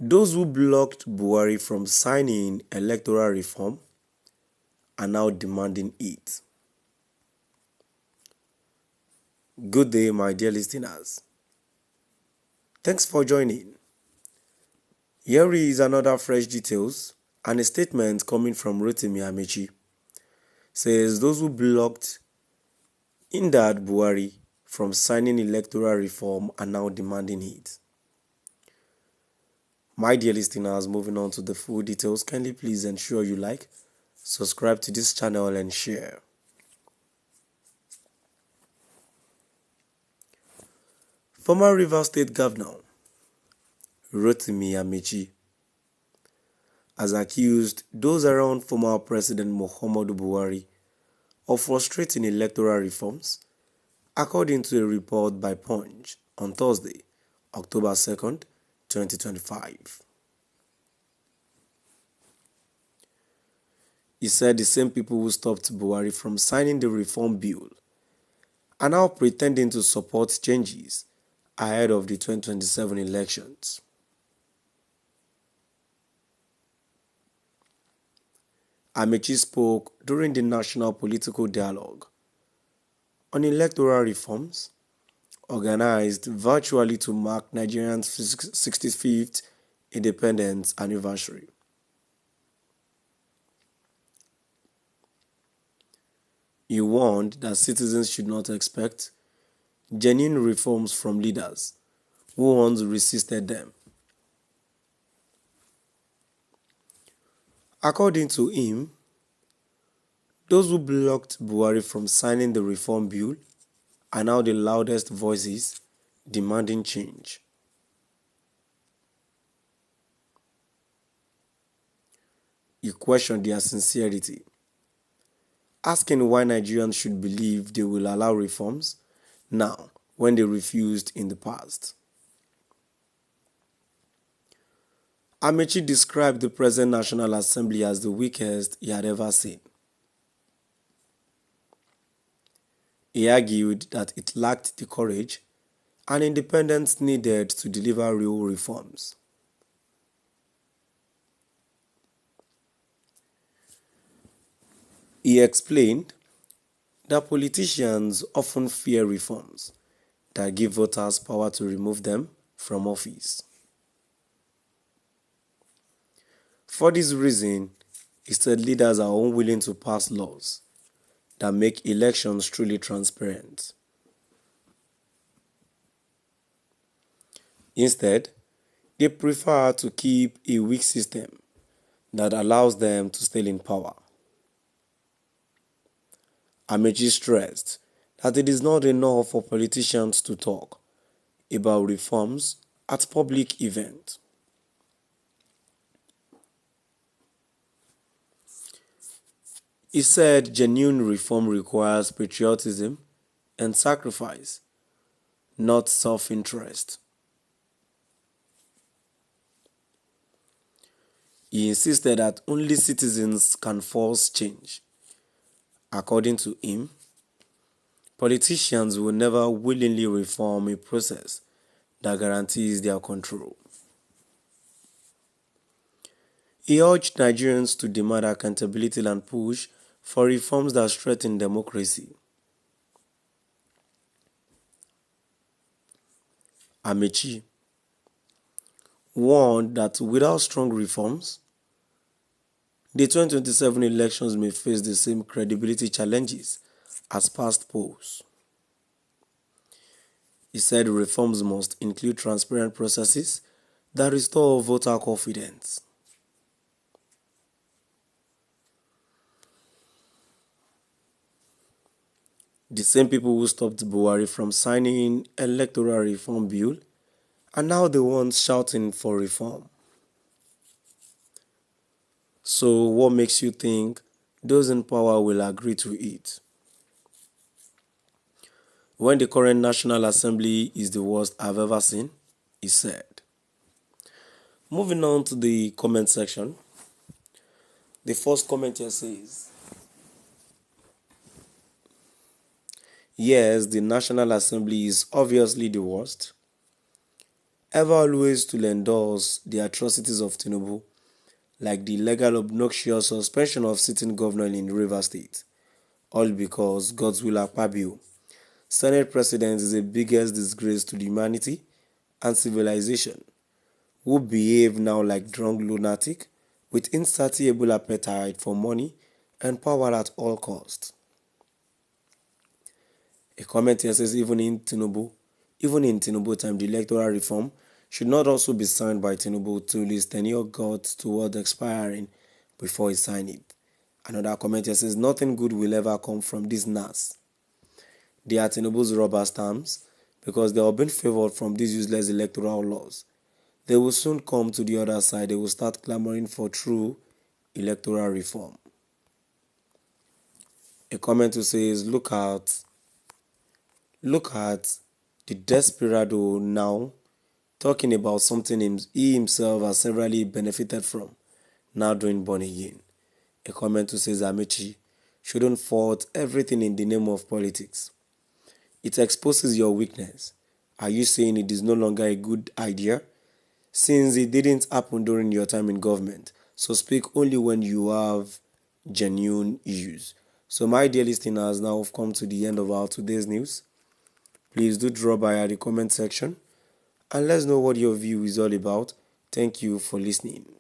Those who blocked Buhari from signing electoral reform are now demanding it. Good day, my dear listeners. Thanks for joining. Here is another fresh details and a statement coming from Amaechi. Says those who blocked hindered Buhari from signing electoral reform are now demanding it. My dear listeners, moving on to the full details, kindly please ensure you like, subscribe to this channel and share. Former Rivers State Governor Amaechi has accused those around former President Muhammadu Buhari of frustrating electoral reforms, according to a report by Punch on Thursday, October 2nd, 2025. He said the same people who stopped Buhari from signing the reform bill are now pretending to support changes ahead of the 2027 elections. Amaechi spoke during the National Political Dialogue on electoral reforms organized virtually to mark Nigeria's 65th independence anniversary. He warned that citizens should not expect genuine reforms from leaders who once resisted them. According to him, those who blocked Buhari from signing the reform bill are now the loudest voices demanding change. He questioned their sincerity, asking why Nigerians should believe they will allow reforms now when they refused in the past. Amaechi described the present National Assembly as the weakest he had ever seen. He argued that it lacked the courage and independence needed to deliver real reforms. He explained that politicians often fear reforms that give voters power to remove them from office. For this reason, he said leaders are unwilling to pass laws that make elections truly transparent. Instead, they prefer to keep a weak system that allows them to stay in power. Amaechi stressed that it is not enough for politicians to talk about reforms at public events. He said genuine reform requires patriotism and sacrifice, not self-interest. He insisted that only citizens can force change. According to him, politicians will never willingly reform a process that guarantees their control. He urged Nigerians to demand accountability and push for reforms that strengthen democracy. Amaechi warned that without strong reforms, the 2027 elections may face the same credibility challenges as past polls. He said reforms must include transparent processes that restore voter confidence. The same people who stopped Buhari from signing electoral reform bill are now the ones shouting for reform. So what makes you think those in power will agree to it? When the current National Assembly is the worst I've ever seen, he said. Moving on to the comment section. The first comment here says, yes, the National Assembly is obviously the worst. ever always to endorse the atrocities of Tinubu, like the illegal obnoxious suspension of sitting governor in Rivers State, all because God's will Akpabio, Senate President, is the biggest disgrace to humanity and civilization, who behave now like drunk lunatic with insatiable appetite for money and power at all costs. A comment here says even in Tinubu time, the electoral reform should not also be signed by Tinubu till his tenure got toward expiring before he signed it. Another comment here says nothing good will ever come from this NAS. They are Tinubu's rubber stamps because they have been favored from these useless electoral laws. They will soon come to the other side. They will start clamoring for true electoral reform. A comment to say is look at the desperado now talking about something he himself has severally benefited from, now doing born again. A comment to say Amaechi shouldn't fault everything in the name of politics. It exposes your weakness. Are you saying it is no longer a good idea? Since it didn't happen during your time in government, so speak only when you have genuine issues. So my dear listeners, now we've come to the end of our today's news. Please do drop by at the comment section and let's know what your view is all about. Thank you for listening.